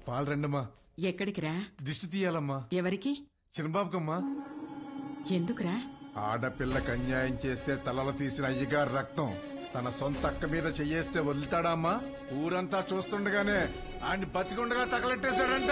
పాలు రండమ్మా. ఎక్కడికిరా? దిష్టి తీయాలమ్మా. ఎవరికి? చిన్నబాబుకమ్మా. ఎందుకురా? ఆడపిల్లకి అన్యాయం చేస్తే తలలు తీసిన అయ్యగారు రక్తం తన సొంత అక్క మీద చెయ్యేస్తే వదులుతాడా అమ్మా? ఊరంతా చూస్తుండగానే ఆయన్ని బతికుండగా తగలెట్టేశాడంట.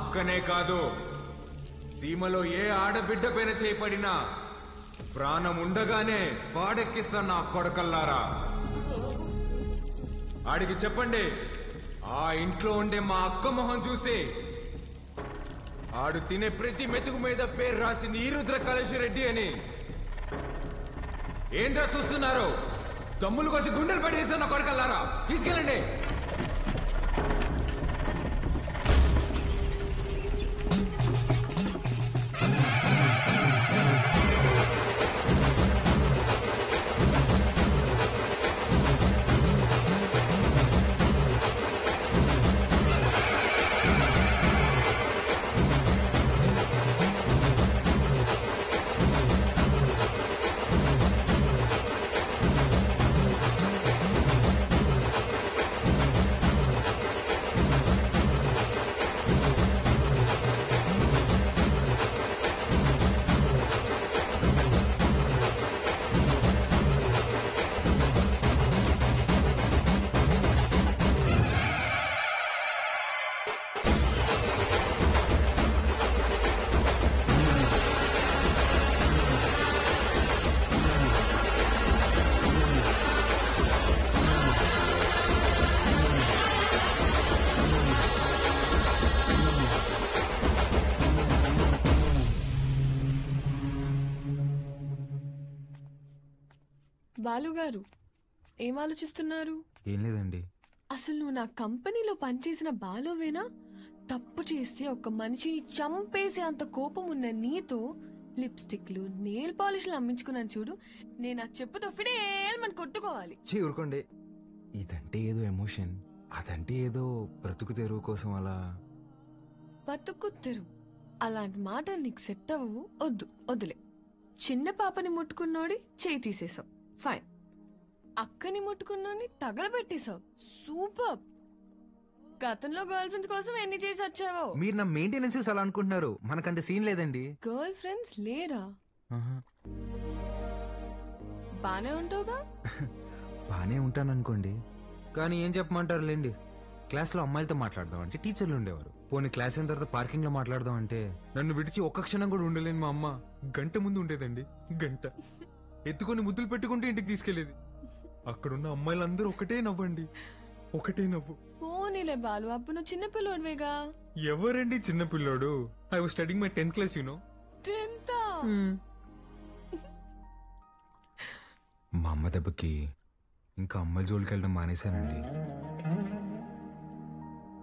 అక్కనే కాదు, సీమలో ఏ ఆడబిడ్డ పైన చేపడినా ప్రాణం ఉండగానే పాడెక్కిస్తా నా కొడకల్లారా. ఆడికి చెప్పండి, ఆ ఇంట్లో ఉండే మా అక్క మొహం చూసి ఆడు తినే ప్రతి మెతుకు మీద పేరు రాసింది ఈరుద్ర కళేశ్వరెడ్డి అని. ఏంద్రా చూస్తున్నారు? దమ్ములు కోసి గుండెలు పడేసా నా కొడకల్లారా. తీసుకెళ్ళండి. బాలుగారు, ఏం ఆలోచిస్తున్నారు? ఏం లేదండి. అసలు నువ్వు నా కంపెనీలో పనిచేసిన బాలువేనా? తప్పు చేస్తే ఒక మనిషిని చంపేసే అంత కోపం ఉన్న నీతో లిప్స్టిక్లు, నెయిల్ పాలిష్లు అమ్మించుకున్నాను చూడు. నేను ఆ చెప్పుతో ఫిడేల్మని కొట్టుకోవాలి. ఊరుకోండి. ఇదంటే ఏదో ఎమోషన్, అదంటే ఏదో బ్రతుకు తెరువు కోసం అలా. బతుకు తెరు అలాంటి మాట నీకు సెట్ అవ్వవు. వద్దు, వద్దులే. చిన్న పాపని ముట్టుకున్నోడి చేయి తీసేసావు, ఫైన్. అక్కని ముట్టుకున్నోని తగలబెట్టేశావు, సూపర్. గతంలో గర్ల్ ఫ్రెండ్స్ కోసం ఎన్ని చేసి వచ్చావో. మీరు నా మెయింటెనెన్స్ అలా అనుకుంటున్నారు, మనకంత సీన్ లేదండి. గర్ల్ ఫ్రెండ్స్ లేరా? బానే ఉంటావుగా? బానే ఉంటాను అనుకోండి, కానీ ఏం చెప్పమంటారు లేండి. క్లాస్ లో అమ్మాయిలతో మాట్లాడదాం అంటే టీచర్లు ఉండేవారు. పోనీ క్లాస్ అయిన తర్వాత పార్కింగ్ లో మాట్లాడదాం అంటే నన్ను విడిచి ఒక్క క్షణం కూడా ఉండలేని మా అమ్మ గంట ముందు ఉండేదండి. గంట ఎత్తుకొని ముద్దులు పెట్టుకుంటే ఇంటికి తీసుకెళ్లేది. అక్కడున్న అమ్మాయిలందరూ ఒకటే నవ్వండి, ఒకటే నవ్వు. పోనీలే బాలు, అప్పుడు నువ్వు చిన్న పిల్లోడివేగా. ఎవరండి చిన్న పిల్లోడు? I was studying my 10th class, you know. 10th? మా అమ్మ దెబ్బకి ఇంకా అమ్మాయి జోలికి వెళ్ళడం మానేశానండి.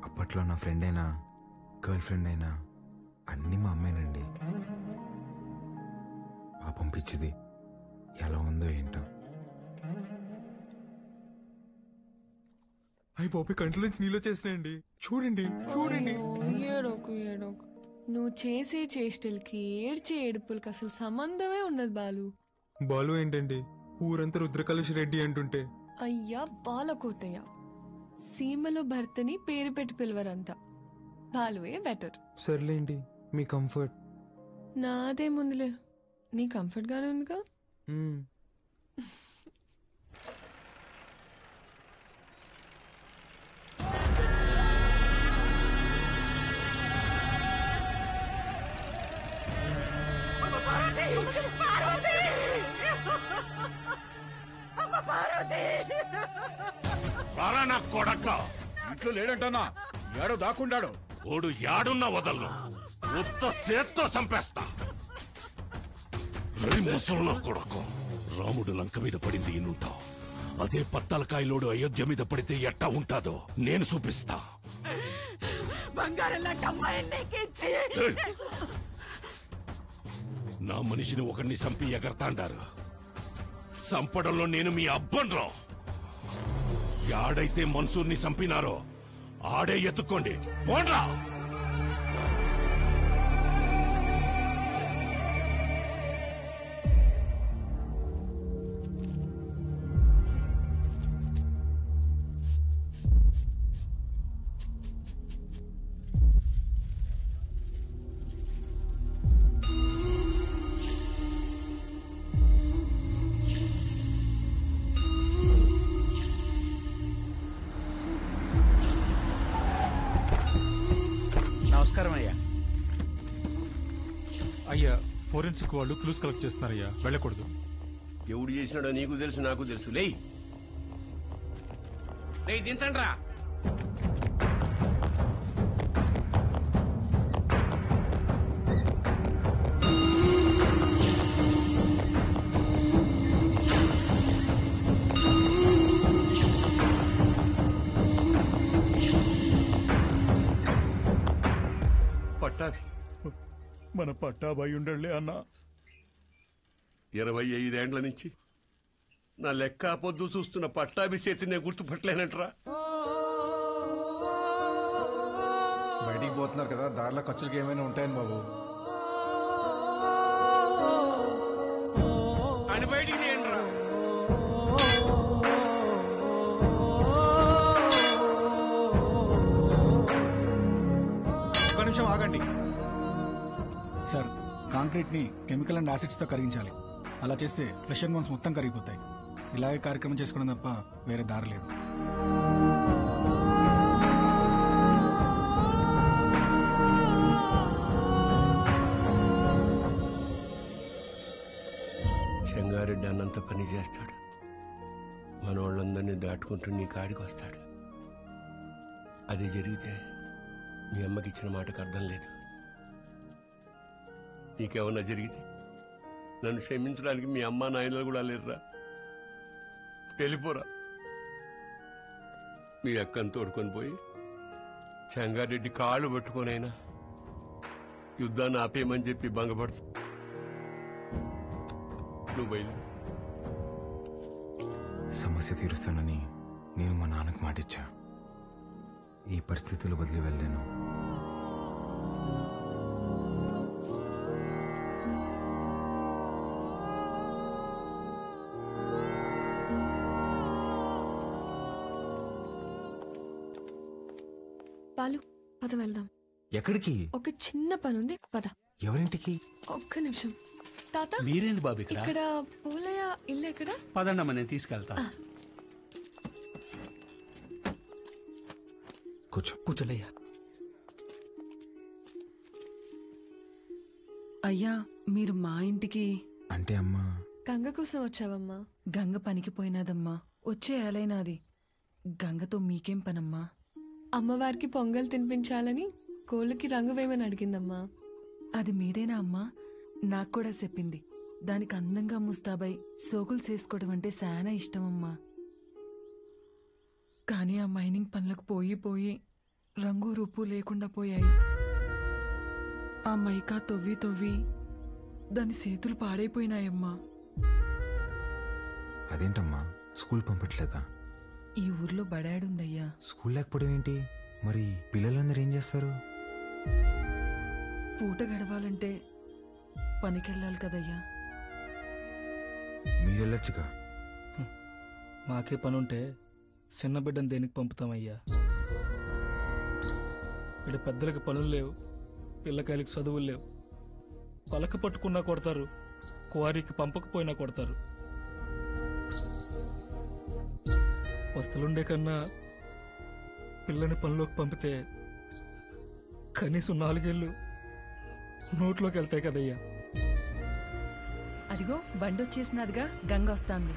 అప్పట్లో నా ఫ్రెండ్ అయినా గర్ల్ ఫ్రెండ్ అయినా అన్నీ మా అమ్మేనండి. పాపం పిచ్చిది ఎలా ఉందో ఏంటో. అయ్యి బాబు, కంట్లో నుంచి నీళ్ళు వచ్చేసినాయండి. చూడండి చూడండి. ఏడోకు ఏడోకు. నువ్వు చేసే చేష్టలకి ఏడ్చే ఏడుపులకి అసలు సంబంధమే ఉన్నది బాలు. బాలు ఏంటండి, ఊరంతా రుద్రకళేశ్వరెడ్డి అంటుంటే. అయ్యా బాలకోటయ్య, సీమలో భర్తని పేరు పెట్టి పిలవరంట. బాలువే బెటర్. సర్లేండి, మీ కంఫర్ట్. నాదే ముందులే, నీ కంఫర్ట్ గానే ఉందిగా. పార్వతి! రారా నా కొడక. ఇంట్లో లేడంటన్నా, ఏడో దాక్కుండాడు. ఓడు యాడున్నా వదలను, ఉత్త సేత్తో చంపేస్తా. ముసలు కొడుకు, రాముడు లంక మీద పడింది ఈనుంటావు. అదే పత్తలకాయలోడు అయోధ్య మీద పడితే ఎట్టా ఉంటాదో నేను చూపిస్తా. నా మనిషిని ఒకరిని చంపి ఎగరతాండారు. చంపడంలో నేను మీ అబ్బన్రో. యాడైతే మన్సూర్ని చంపినారో ఆడే ఎత్తుకోండి, పోండ్రా. నమస్కారం అయ్యా. అయ్యా, ఫోరెన్సిక్ వాళ్ళు క్లూస్ కలెక్ట్ చేస్తున్నారయ్యా, వెళ్ళకూడదు. ఎవడు చేసినాడో నీకు తెలుసు, నాకు తెలుసు. లేయ్ దించండి రా. మన పట్టాబాయి ఉండలే అన్నా. 25 ఏండ్ల నుంచి నా లెక్క పొద్దు చూస్తున్న పట్టాభి చేతి నేను గుర్తుపట్టలేనంటరా. బయటికి పోతున్నారు కదా, దారిలో ఖర్చులకి ఏమైనా ఉంటాయని బాబు. అని బయటికి తీయండిరా. ఒక్క నిమిషం ఆగండి సార్. కాంక్రీట్ ని కెమికల్ అండ్ యాసిడ్స్ తో కరిగించాలి. అలా చేస్తే ఫ్లెష్ అండ్ బోన్స్ మొత్తం కరిగిపోతాయి. ఇలాగే కార్యక్రమం చేసుకోవడం తప్ప వేరే దారి లేదు. చెంగారెడ్డి అన్నంత పని చేస్తాడు. మనోళ్ళందరినీ దాటుకుంటూ నీ కాడికి వస్తాడు. అది జరిగితే మీ అమ్మకి ఇచ్చిన మాటకు అర్థం లేదు. నీకేమన్నా జరిగితే నన్ను క్షమించడానికి మీ అమ్మ నాయనలు కూడా లేరురా. వెళ్ళిపోరా. మీ అక్కను తోడుకొని పోయి చెంగారెడ్డి కాళ్ళు పట్టుకొనైనా యుద్ధాన్ని ఆపేయమని చెప్పి భంగపడుతు. నువ్వు బయలు. సమస్య తీరుస్తానని నేను మా నాన్నకు మాటిచ్చా. ఈ పరిస్థితులు వదిలి వెళ్ళాను. పాలు, పద వెళ్దాం. ఎక్కడికి? ఒక చిన్న పనుంది, పద. ఎవరింటికి? ఒక్క నిమిషం. తాత, మీరేంది బాబు ఇక్కడ? ఇక్కడ పోలయ్య ఇల్లు ఎక్కడ? పదండమ్మ, నేను తీసుకెళ్తా. కూర్చోలేయ్యా. అయ్యా, మీరు మా ఇంటికి అంటే అమ్మా గంగ కోసం వచ్చావమ్మా. గంగ పనికి పోయినాదమ్మా. వచ్చే ఏలైనాది. గంగతో మీకేం పనమ్మా? అమ్మవారికి పొంగల్ తినిపించాలని కోళ్ళకి రంగు వేయమని అడిగిందమ్మా. అది మీరేనా అమ్మా? నాకు కూడా చెప్పింది. దానికి అందంగా ముస్తాబై సోకులు చేసుకోవడం అంటే చాలా ఇష్టమమ్మా. కానీ ఆ మైనింగ్ పనులకు పోయి రంగు రూపు లేకుండా పోయాయి. ఆ మైకా తవ్వి దాని చేతులు పాడైపోయినాయమ్మా. అదేంటమ్మా, స్కూల్ పంపట్లేదా? ఈ ఊర్లో బడాడుందయ్యా. స్కూల్ లేకపోవడం ఏంటి? మరి పిల్లలందరూ ఏం చేస్తారు? పూట గడవాలంటే పనికెళ్ళాలి కదయ్యా. మీరెళ్ళొచ్చుగా. మాకే పనుంటే చిన్న బిడ్డను దేనికి పంపుతామయ్యా? ఇక్కడ పెద్దలకు పనులు లేవు, పిల్లకాయలకు చదువులు లేవు. పలక పట్టుకున్నా కొడతారు, క్వారీకి పంపకపోయినా కొడతారు. వస్తులుండే కన్నా పిల్లని పనిలోకి పంపితే కనీసం 4 ఏళ్ళు నోట్లోకి వెళ్తాయి కదయ్యా. అదిగో బండొచ్చేసినదిగా, గంగ వస్తాంది.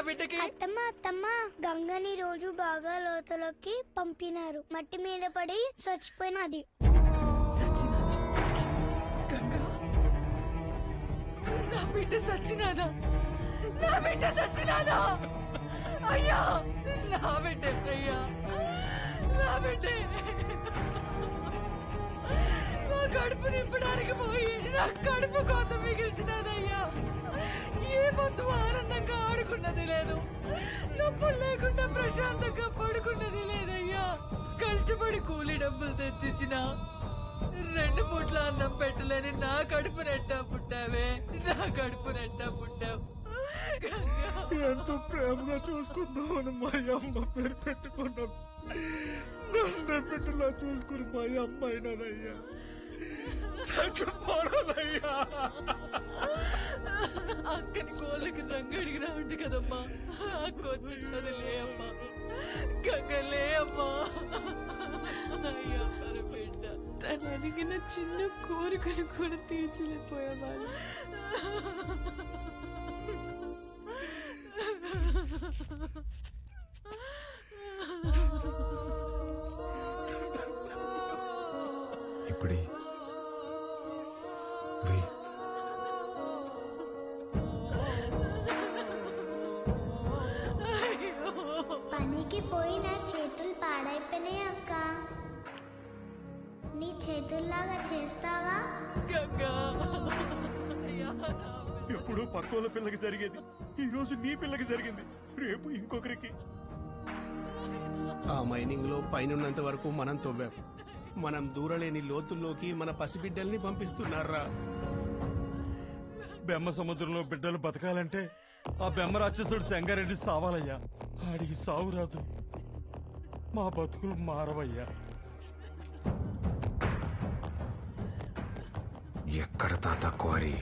బిడ్డకి. అత్తమ్మ గంగని రోజు బాగా లోతులోకి పంపినారు. మట్టి మీద పడి చచ్చిపోయినది. నా బిడ్డ సచ్చినాదా? నా బిడ్డ సచ్చినాదా? అయ్యా నా బిడ్డ అయ్యా, నా బిడ్డ నా కడుపు నింపడానికి పోయి నా కడుపు కోత మిగిల్చినదయ్యా. ఏ పొద్దు ఆనందంగా ఆడుకున్నది లేదు, నొప్పులు లేకుండా ప్రశాంతంగా పడుకున్నది లేదయ్యా. కష్టపడి కూలి డబ్బులు తెచ్చిచ్చిన 2 పూట్ల అన్నం పెట్టలేని నా కడుపు నెట్టా పుట్టావే, నా కడుపు నెట్టా పుట్టావు. ఎంతో ప్రేమగా చూసుకుందామని మా అమ్మ పేరు పెట్టుకున్నాం. నన్ను బిడ్డలా చూసుకుని మా అమ్మ అయినదయ్యా. చచ్చిపోనదయ్యా. అక్కని కోళ్ళకి రంగు అడిగినా ఉంది కదమ్మా. అక్క వచ్చినది లే అమ్మా, గంగలే అమ్మా. అయ్యా బిడ్డ తను అడిగిన చిన్న కోరికను కూడా తీర్చలేకపోయేవాళ్ళు. ఇప్పుడే పనికి పోయి నా చేతులు పాడైపోయినాయి అక్క. నీ చేతుల్లాగా చేస్తావా? ఎప్పుడు పక్కోళ్ళ పిల్లకి జరిగేది ఈ రోజు నీ పిల్లకి జరిగింది, రేపు ఇంకొకరికి. ఆ మైనింగ్ లో పైనున్నంత వరకు మనం తవ్వాం. మనం దూరలేని లోతుల్లోకి మన పసిబిడ్డల్ని పంపిస్తున్నారా? బెమ్మ సముద్రంలో బిడ్డలు బతకాలంటే ఆ బెమ్మ రాక్షసుడు సంగారెడ్డి సావాలయ్యా. ఆడికి సావు రాదు, మా బతుకులు మారవయ్యా. ఎక్కడ తాత క్వారీ?